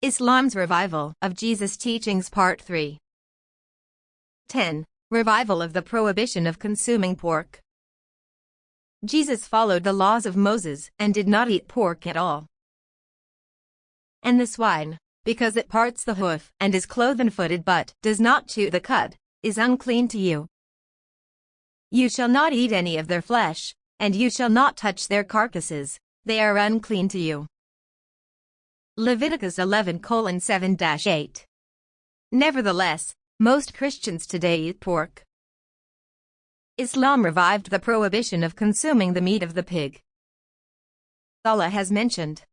Islam's Revival of Jesus' Teachings Part 3. 10. Revival of the Prohibition of Consuming Pork. Jesus followed the laws of Moses and did not eat pork at all. And the swine, because it parts the hoof and is cloven-footed but does not chew the cud, is unclean to you. You shall not eat any of their flesh, and you shall not touch their carcasses, they are unclean to you. Leviticus 11:7-8. Nevertheless, most Christians today eat pork. Islam revived the prohibition of consuming the meat of the pig. Allah has mentioned.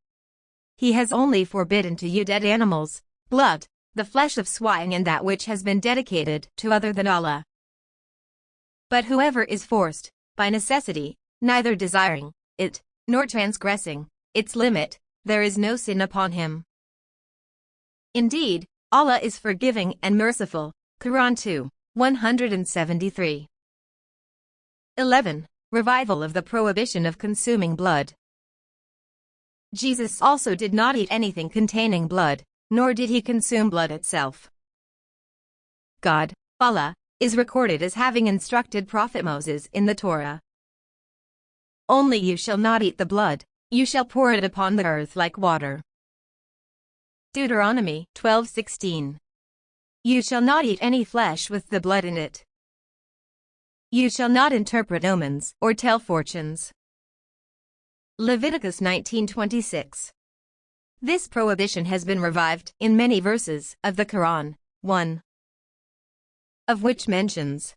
He has only forbidden to you dead animals, blood, the flesh of swine and that which has been dedicated to other than Allah. But whoever is forced, by necessity, neither desiring it, nor transgressing its limit, there is no sin upon him. Indeed, Allah is forgiving and merciful. Quran 2:173. 11. Revival of the prohibition of consuming blood. Jesus also did not eat anything containing blood, nor did he consume blood itself. God, Allah, is recorded as having instructed Prophet Moses in the Torah. Only you shall not eat the blood, you shall pour it upon the earth like water. Deuteronomy 12:16. You shall not eat any flesh with the blood in it. You shall not interpret omens or tell fortunes. Leviticus 19:26. This prohibition has been revived in many verses of the Quran, one of which mentions,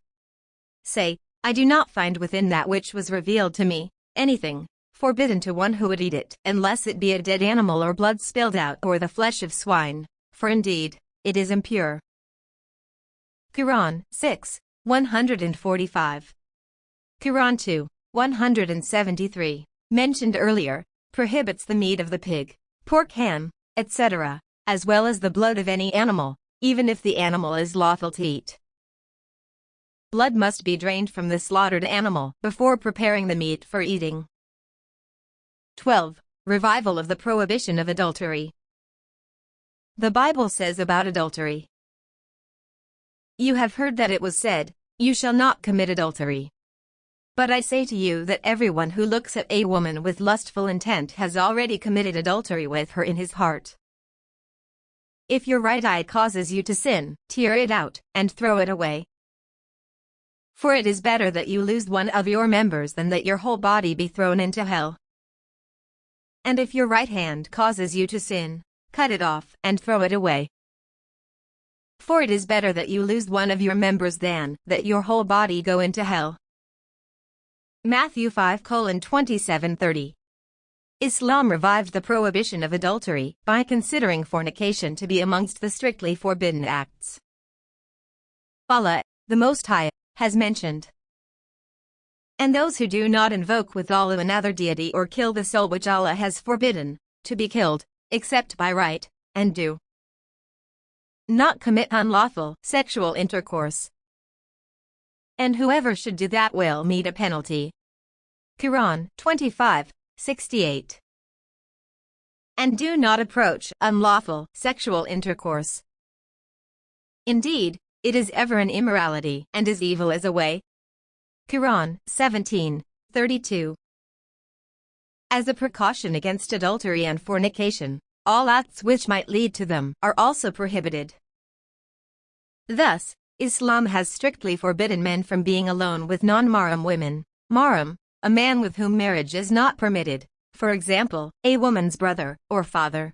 "Say, I do not find within that which was revealed to me anything forbidden to one who would eat it, unless it be a dead animal or blood spilled out or the flesh of swine, for indeed, it is impure." Quran 6:145. Quran 2:173, mentioned earlier, prohibits the meat of the pig, pork, ham, etc., as well as the blood of any animal, even if the animal is lawful to eat. Blood must be drained from the slaughtered animal before preparing the meat for eating. 12. Revival of the prohibition of adultery. The Bible says about adultery, "You have heard that it was said, 'You shall not commit adultery.' But I say to you that everyone who looks at a woman with lustful intent has already committed adultery with her in his heart. If your right eye causes you to sin, tear it out and throw it away. For it is better that you lose one of your members than that your whole body be thrown into hell. And if your right hand causes you to sin, cut it off and throw it away. For it is better that you lose one of your members than that your whole body go into hell." Matthew 5:27-30. Islam revived the prohibition of adultery by considering fornication to be amongst the strictly forbidden acts. Allah, the Most High, has mentioned, "And those who do not invoke with Allah another deity or kill the soul which Allah has forbidden to be killed, except by right, and do not commit unlawful sexual intercourse. And whoever should do that will meet a penalty." Quran 25:68. And do not approach unlawful sexual intercourse. Indeed, it is ever an immorality and as evil as a way. Quran 17:32. As a precaution against adultery and fornication, all acts which might lead to them are also prohibited. Thus, Islam has strictly forbidden men from being alone with non-mahram women. Mahram, a man with whom marriage is not permitted, for example, a woman's brother or father.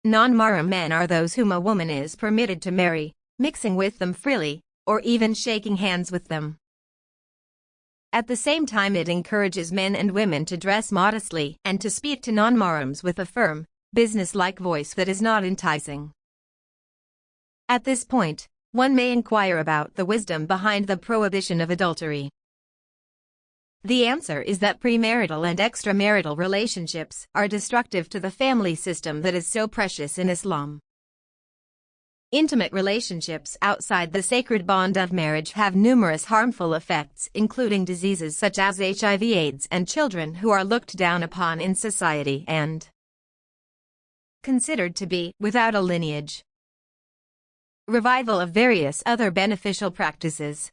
Non-mahram men are those whom a woman is permitted to marry, mixing with them freely, or even shaking hands with them. At the same time, it encourages men and women to dress modestly and to speak to non-mahrams with a firm, business-like voice that is not enticing. At this point, one may inquire about the wisdom behind the prohibition of adultery. The answer is that premarital and extramarital relationships are destructive to the family system that is so precious in Islam. Intimate relationships outside the sacred bond of marriage have numerous harmful effects, including diseases such as HIV/AIDS and children who are looked down upon in society and considered to be without a lineage. Revival of various other beneficial practices.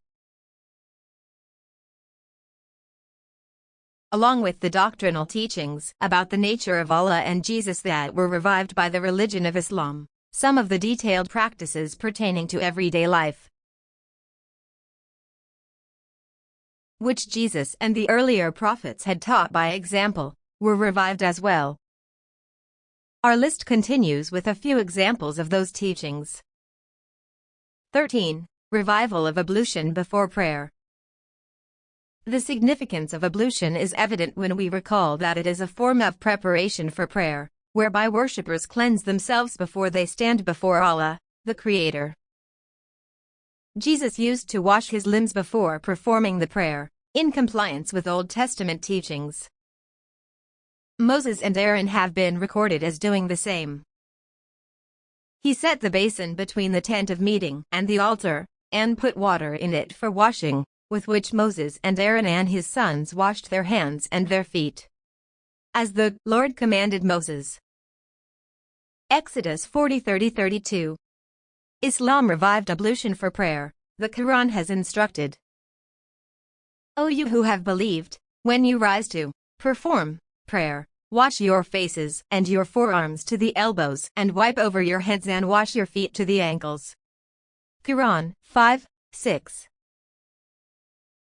Along with the doctrinal teachings about the nature of Allah and Jesus that were revived by the religion of Islam, some of the detailed practices pertaining to everyday life, which Jesus and the earlier prophets had taught by example, were revived as well. Our list continues with a few examples of those teachings. 13. Revival of Ablution before prayer. The significance of ablution is evident when we recall that it is a form of preparation for prayer, whereby worshippers cleanse themselves before they stand before Allah, the Creator. Jesus used to wash his limbs before performing the prayer, in compliance with Old Testament teachings. Moses and Aaron have been recorded as doing the same. He set the basin between the tent of meeting and the altar, and put water in it for washing, with which Moses and Aaron and his sons washed their hands and their feet, as the Lord commanded Moses. Exodus 40:30-32. Islam revived ablution for prayer. The Quran has instructed, O you who have believed, when you rise to perform prayer, wash your faces and your forearms to the elbows and wipe over your heads and wash your feet to the ankles. Quran 5:6.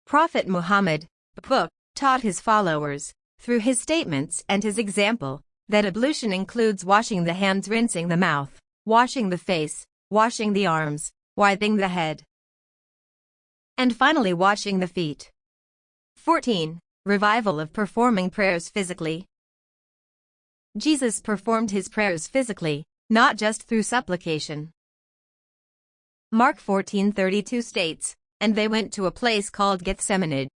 Prophet Muhammad, book, taught his followers, through his statements and his example, that ablution includes washing the hands, rinsing the mouth, washing the face, washing the arms, wiping the head, and finally washing the feet. 14. Revival of performing prayers physically. Jesus performed his prayers physically, not just through supplication. Mark 14:32 states, and they went to a place called Gethsemane.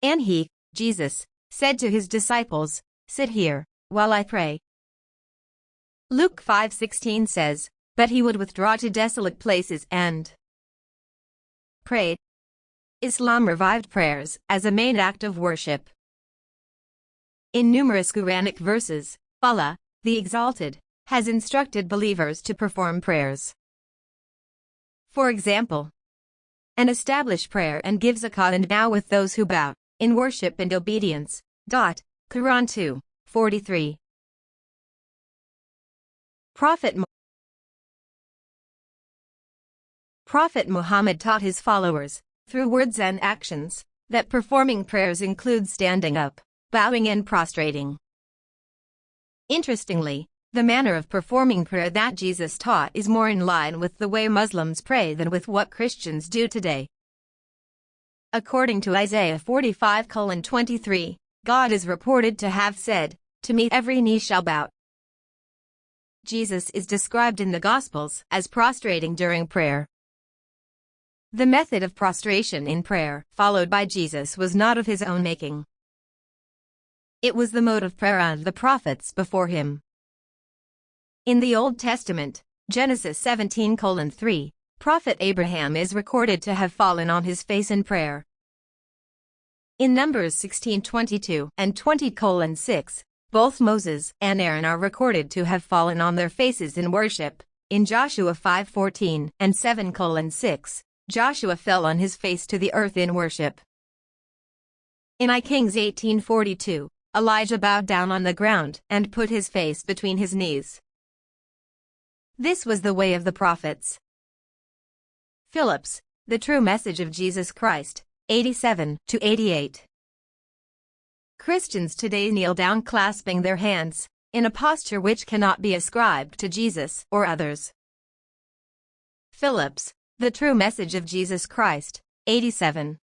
And he, Jesus, said to his disciples, sit here, while I pray. Luke 5:16 says, but he would withdraw to desolate places and prayed. Islam revived prayers as a main act of worship. In numerous Quranic verses, Allah, the Exalted, has instructed believers to perform prayers. For example, and establish prayer and give zakah and bow with those who bow, in worship and obedience. Quran 2:43. Prophet Muhammad taught his followers, through words and actions, that performing prayers includes standing up, bowing and prostrating. Interestingly, the manner of performing prayer that Jesus taught is more in line with the way Muslims pray than with what Christians do today. According to Isaiah 45:23, God is reported to have said, to me every knee shall bow. Jesus is described in the Gospels as prostrating during prayer. The method of prostration in prayer followed by Jesus was not of his own making. It was the mode of prayer of the prophets before him. In the Old Testament, Genesis 17:3, Prophet Abraham is recorded to have fallen on his face in prayer. In Numbers 16:22 and 20:6, both Moses and Aaron are recorded to have fallen on their faces in worship. In Joshua 5:14 and 7:6, Joshua fell on his face to the earth in worship. In I Kings 18:42, Elijah bowed down on the ground and put his face between his knees. This was the way of the prophets. Phillips, The True Message of Jesus Christ, 87-88. Christians today kneel down clasping their hands, in a posture which cannot be ascribed to Jesus or others. Phillips, The True Message of Jesus Christ, 87.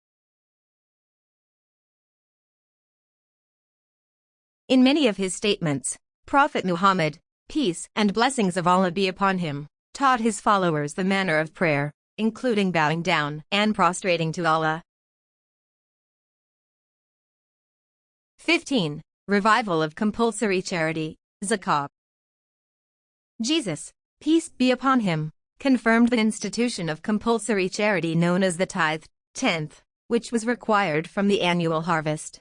In many of his statements, Prophet Muhammad, peace and blessings of Allah be upon him, taught his followers the manner of prayer, including bowing down and prostrating to Allah. 15. Revival of Compulsory Charity, Zakah. Jesus, peace be upon him, confirmed the institution of compulsory charity known as the tithe, tenth, which was required from the annual harvest.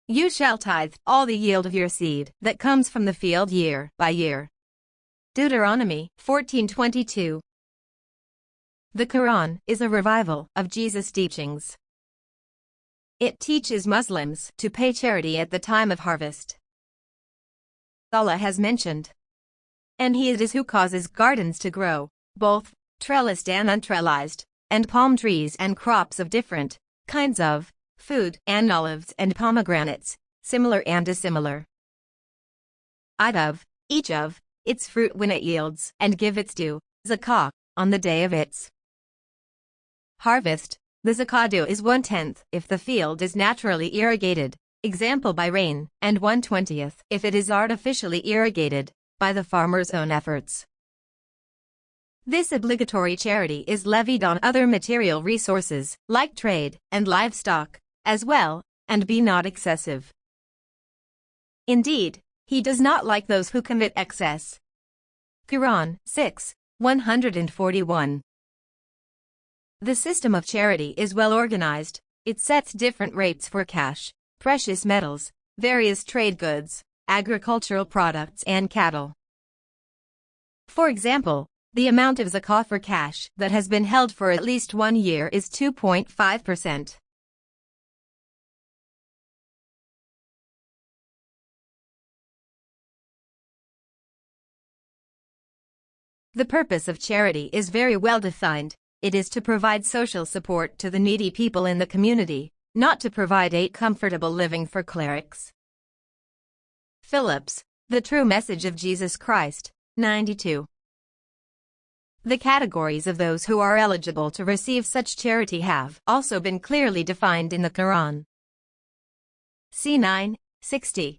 You shall tithe all the yield of your seed that comes from the field year by year. Deuteronomy 14:22. The Quran is a revival of Jesus' teachings. It teaches Muslims to pay charity at the time of harvest. Allah has mentioned, and He it is who causes gardens to grow, both trellised and untrellised, and palm trees and crops of different kinds of food, and olives and pomegranates, similar and dissimilar. Each of its fruit when it yields, and give its due, zakah, on the day of its harvest. The zakah due is 1/10 if the field is naturally irrigated, example by rain, and 1/20 if it is artificially irrigated, by the farmer's own efforts. This obligatory charity is levied on other material resources, like trade and livestock, as well, and be not excessive. Indeed, He does not like those who commit excess. Quran 6:141. The system of charity is well organized. It sets different rates for cash, precious metals, various trade goods, agricultural products and cattle. For example, the amount of zakah for cash that has been held for at least 1 year is 2.5%. The purpose of charity is very well defined. It is to provide social support to the needy people in the community, not to provide a comfortable living for clerics. Phillips, The True Message of Jesus Christ, 92. The categories of those who are eligible to receive such charity have also been clearly defined in the Quran. C. 9:60.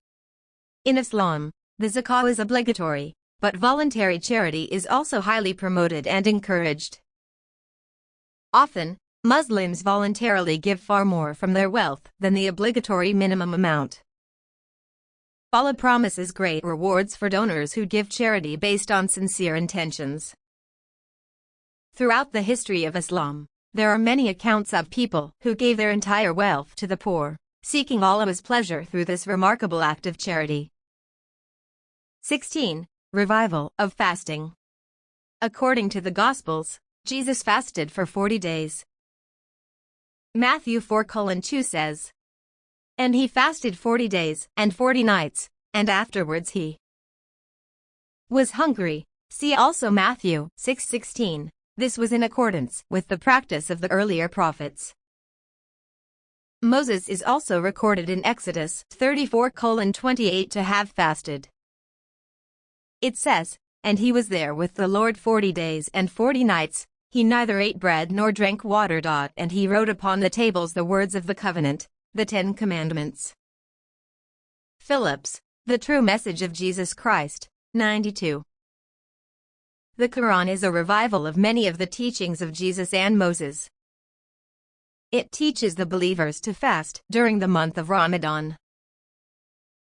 In Islam, the zakah is obligatory, but voluntary charity is also highly promoted and encouraged. Often, Muslims voluntarily give far more from their wealth than the obligatory minimum amount. Allah promises great rewards for donors who give charity based on sincere intentions. Throughout the history of Islam, there are many accounts of people who gave their entire wealth to the poor, seeking Allah's pleasure through this remarkable act of charity. 16. Revival of Fasting. According to the Gospels, Jesus fasted for 40 days. Matthew 4:2 says, "And he fasted 40 days and 40 nights, and afterwards he was hungry." See also Matthew 6:16. This was in accordance with the practice of the earlier prophets. Moses is also recorded in Exodus 34:28 to have fasted. It says, "And he was there with the Lord 40 days and 40 nights, he neither ate bread nor drank water. And he wrote upon the tables the words of the covenant, the 10 Commandments." Phillips, The True Message of Jesus Christ, 92. The Quran is a revival of many of the teachings of Jesus and Moses. It teaches the believers to fast during the month of Ramadan.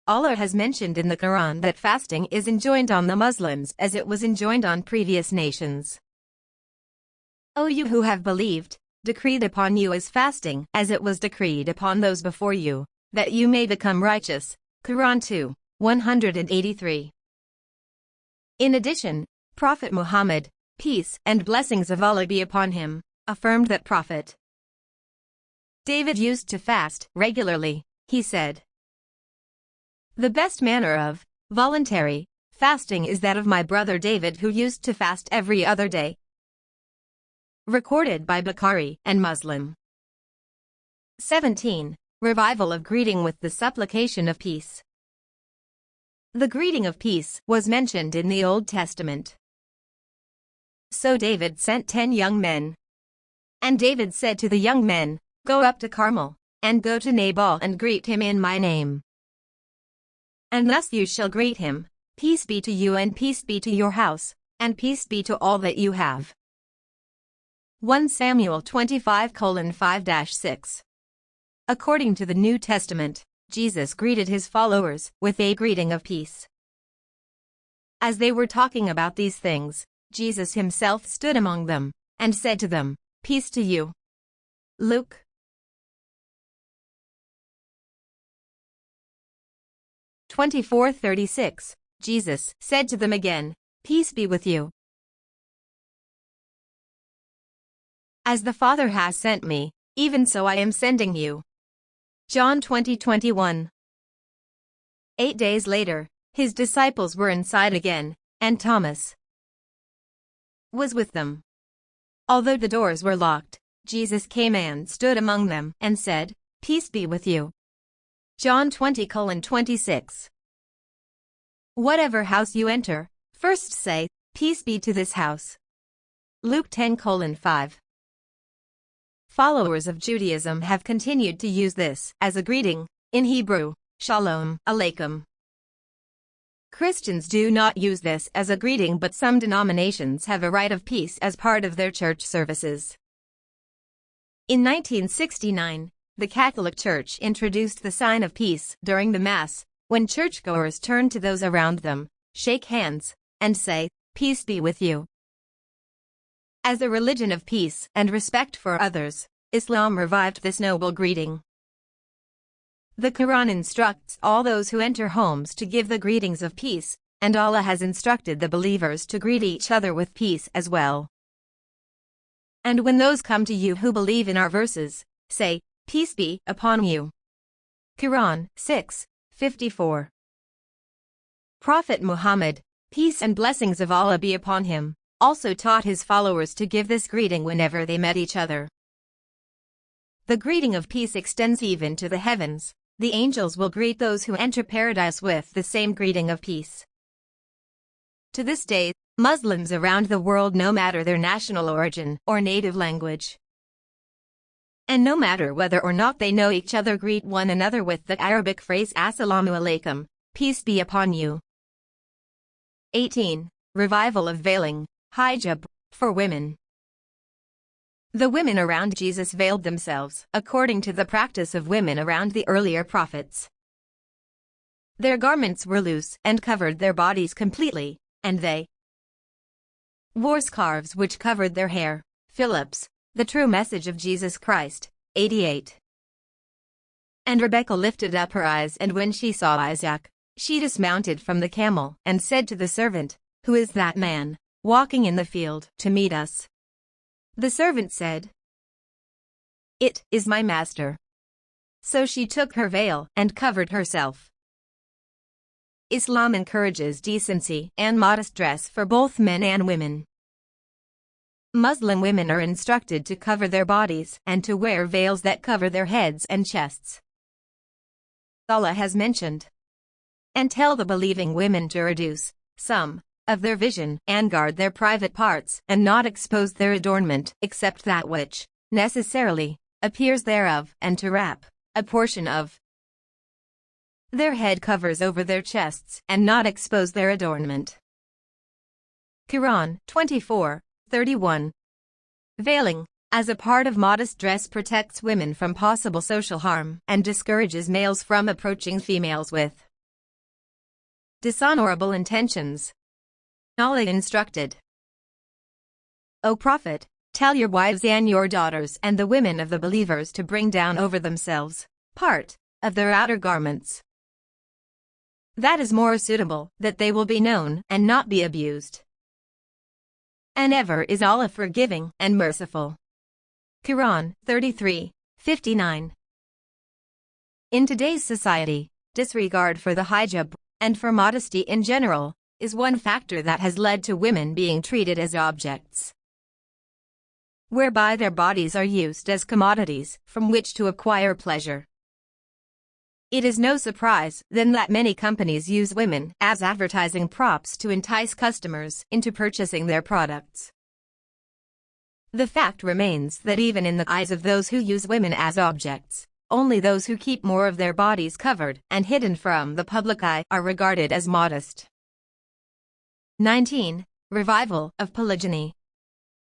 Allah has mentioned in the Quran that fasting is enjoined on the Muslims as it was enjoined on previous nations. O you who have believed, decreed upon you is fasting as it was decreed upon those before you, that you may become righteous. Quran 2:183. In addition, Prophet Muhammad, peace and blessings of Allah be upon him, affirmed that Prophet David used to fast regularly. He said, "The best manner of voluntary fasting is that of my brother David, who used to fast every other day." Recorded by Bukhari and Muslim. 17. Revival of greeting with the supplication of peace. The greeting of peace was mentioned in the Old Testament. So David sent 10 young men. And David said to the young men, "Go up to Carmel, and go to Nabal and greet him in my name. And thus you shall greet him, peace be to you and peace be to your house, and peace be to all that you have." 1 Samuel 25:5-6. According to the New Testament, Jesus greeted his followers with a greeting of peace. As they were talking about these things, Jesus himself stood among them, and said to them, "Peace to you." Luke 24:36. Jesus said to them again, "Peace be with you. As the Father has sent me, even so I am sending you." John 20:21. 8 days later, his disciples were inside again, and Thomas was with them. Although the doors were locked, Jesus came and stood among them and said, "Peace be with you." John 20:26. Whatever house you enter, first say, "Peace be to this house." Luke 10:5. Followers of Judaism have continued to use this as a greeting, in Hebrew, Shalom Aleichem. Christians do not use this as a greeting, but some denominations have a rite of peace as part of their church services. In 1969, the Catholic Church introduced the sign of peace during the Mass, when churchgoers turn to those around them, shake hands, and say, "Peace be with you." As a religion of peace and respect for others, Islam revived this noble greeting. The Quran instructs all those who enter homes to give the greetings of peace, and Allah has instructed the believers to greet each other with peace as well. And when those come to you who believe in our verses, say, "Peace be upon you." Quran 6:54. Prophet Muhammad, peace and blessings of Allah be upon him, also taught his followers to give this greeting whenever they met each other. The greeting of peace extends even to the heavens. The angels will greet those who enter paradise with the same greeting of peace. To this day, Muslims around the world, no matter their national origin or native language, and no matter whether or not they know each other, greet one another with the Arabic phrase Assalamu alaikum, peace be upon you. 18. Revival of veiling, Hijab, for women. The women around Jesus veiled themselves, according to the practice of women around the earlier prophets. Their garments were loose and covered their bodies completely, and they wore scarves which covered their hair. Phillips, The True Message of Jesus Christ, 88. And Rebekah lifted up her eyes, and when she saw Isaac, she dismounted from the camel, and said to the servant, "Who is that man, walking in the field, to meet us?" The servant said, "It is my master." So she took her veil and covered herself. Islam encourages decency and modest dress for both men and women. Muslim women are instructed to cover their bodies and to wear veils that cover their heads and chests. Allah has mentioned, "And tell the believing women to reduce some of their vision, and guard their private parts, and not expose their adornment, except that which necessarily appears thereof, and to wrap a portion of their head covers over their chests, and not expose their adornment." Quran 24:31. Veiling, as a part of modest dress, protects women from possible social harm, and discourages males from approaching females with dishonorable intentions. Allah instructed, "O Prophet, tell your wives and your daughters and the women of the believers to bring down over themselves part of their outer garments. That is more suitable, that they will be known and not be abused. And ever is Allah forgiving and merciful." Quran 33:59. In today's society, disregard for the hijab, and for modesty in general, is one factor that has led to women being treated as objects, whereby their bodies are used as commodities from which to acquire pleasure. It is no surprise then that many companies use women as advertising props to entice customers into purchasing their products. The fact remains that even in the eyes of those who use women as objects, only those who keep more of their bodies covered and hidden from the public eye are regarded as modest. 19. Revival of Polygamy.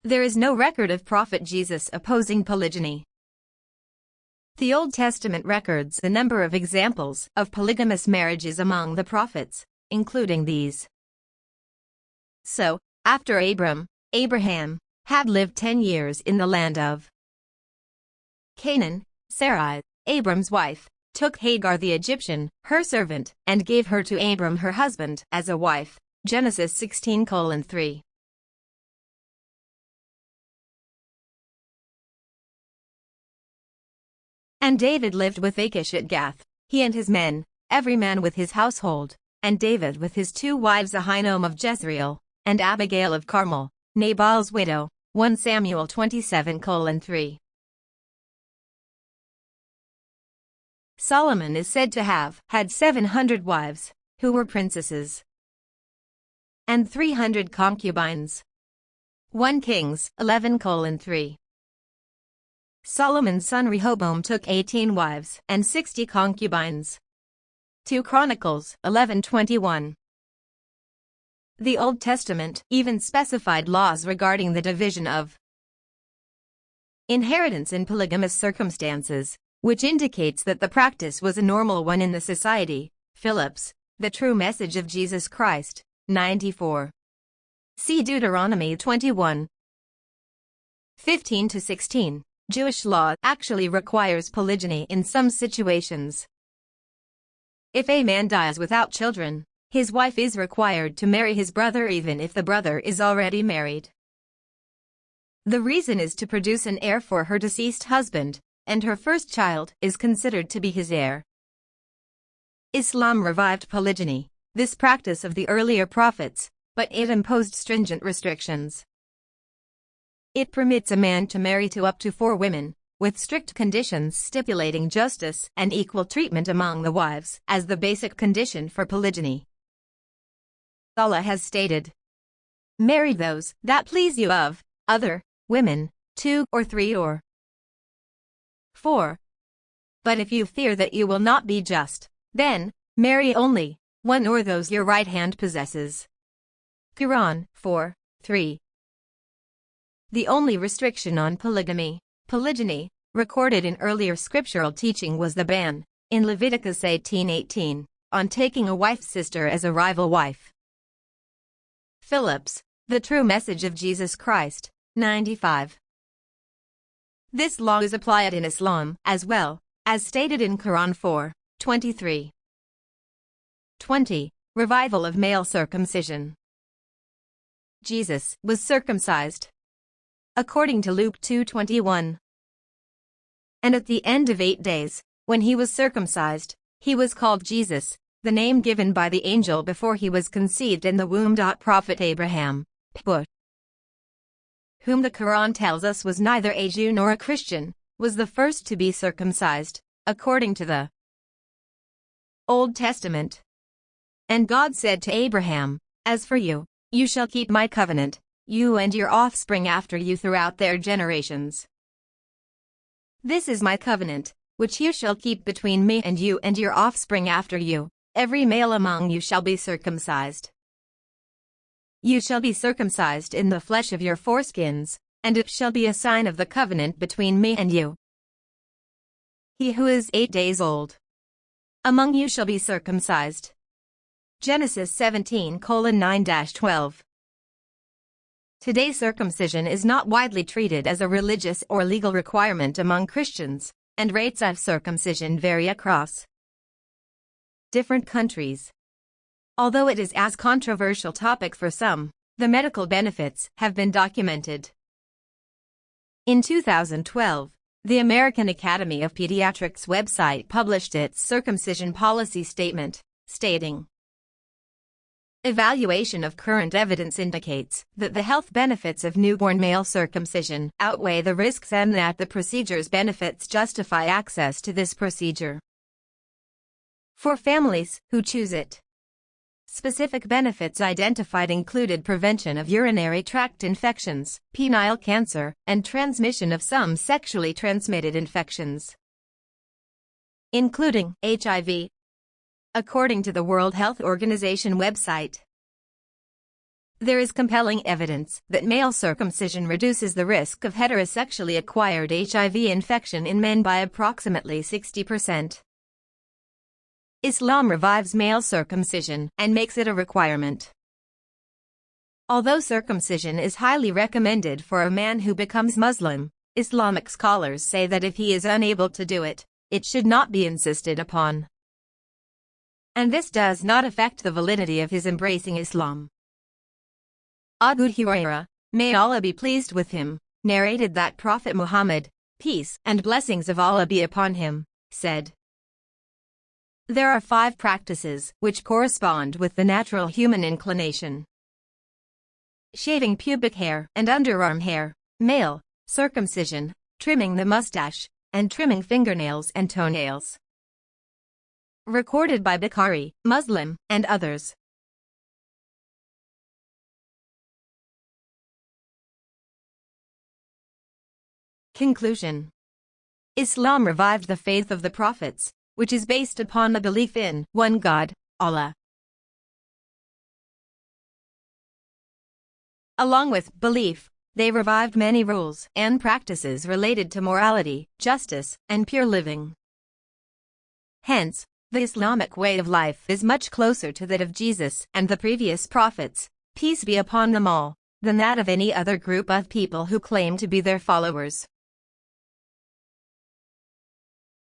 There is no record of Prophet Jesus opposing polygyny. The Old Testament records a number of examples of polygamous marriages among the prophets, including these. So, after Abraham had lived 10 years in the land of Canaan, Sarai, Abram's wife, took Hagar the Egyptian, her servant, and gave her to Abram her husband as a wife. Genesis 16:3. And David lived with Achish at Gath, he and his men, every man with his household, and David with his 2 wives Ahinoam of Jezreel, and Abigail of Carmel, Nabal's widow. 1 Samuel 27:3. Solomon is said to have had 700 wives, who were princesses, and 300 concubines. 1 Kings 11:3. Solomon's son Rehoboam took 18 wives and 60 concubines. 2 Chronicles 11:21. The Old Testament even specified laws regarding the division of inheritance in polygamous circumstances, which indicates that the practice was a normal one in the society. Phillips, The True Message of Jesus Christ, 94. See Deuteronomy 21. 15-16. Jewish law actually requires polygyny in some situations. If a man dies without children, his wife is required to marry his brother even if the brother is already married. The reason is to produce an heir for her deceased husband, and her first child is considered to be his heir. Islam revived polygyny, this practice of the earlier prophets, but it imposed stringent restrictions. It permits a man to marry to up to 4 women, with strict conditions stipulating justice and equal treatment among the wives as the basic condition for polygyny. Allah has stated, "Marry those that please you of other women, 2 or 3 or 4. But if you fear that you will not be just, then marry only 1 or those your right hand possesses." Quran 4:3. The only restriction on polygyny, recorded in earlier scriptural teaching was the ban, in Leviticus 18:18, on taking a wife's sister as a rival wife. Phillips, The True Message of Jesus Christ, 95. This law is applied in Islam as well, as stated in Quran 4:23. 20. Revival of male circumcision. Jesus was circumcised, according to Luke 2:21. And at the end of 8 days, when he was circumcised, he was called Jesus, the name given by the angel before he was conceived in the womb. Prophet Abraham, whom the Quran tells us was neither a Jew nor a Christian, was the first to be circumcised, according to the Old Testament. And God said to Abraham, "As for you, you shall keep my covenant, you and your offspring after you throughout their generations. This is my covenant, which you shall keep between me and you and your offspring after you. Every male among you shall be circumcised. You shall be circumcised in the flesh of your foreskins, and it shall be a sign of the covenant between me and you. He who is 8 days old among you shall be circumcised." Genesis 17:9-12. Today circumcision is not widely treated as a religious or legal requirement among Christians, and rates of circumcision vary across different countries. Although it is as controversial topic for some, the medical benefits have been documented. In 2012, the American Academy of Pediatrics website published its circumcision policy statement, stating, "Evaluation of current evidence indicates that the health benefits of newborn male circumcision outweigh the risks and that the procedure's benefits justify access to this procedure for families who choose it." Specific benefits identified included prevention of urinary tract infections, penile cancer, and transmission of some sexually transmitted infections, including HIV. According to the World Health Organization website, There is compelling evidence that male circumcision reduces the risk of heterosexually acquired HIV infection in men by approximately 60%. Islam revives male circumcision and makes it a requirement. Although circumcision is highly recommended for a man who becomes Muslim, Islamic scholars say that if he is unable to do it, it should not be insisted upon. And this does not affect the validity of his embracing Islam. Abu Hurairah, may Allah be pleased with him, narrated that Prophet Muhammad, peace and blessings of Allah be upon him, said, "There are 5 practices which correspond with the natural human inclination: shaving pubic hair and underarm hair, male, circumcision, trimming the mustache, and trimming fingernails and toenails." Recorded by Bukhari, Muslim, and others. Conclusion. Islam revived the faith of the prophets, which is based upon the belief in one God, Allah. Along with belief, they revived many rules and practices related to morality, justice, and pure living. Hence, the Islamic way of life is much closer to that of Jesus and the previous prophets, peace be upon them all, than that of any other group of people who claim to be their followers.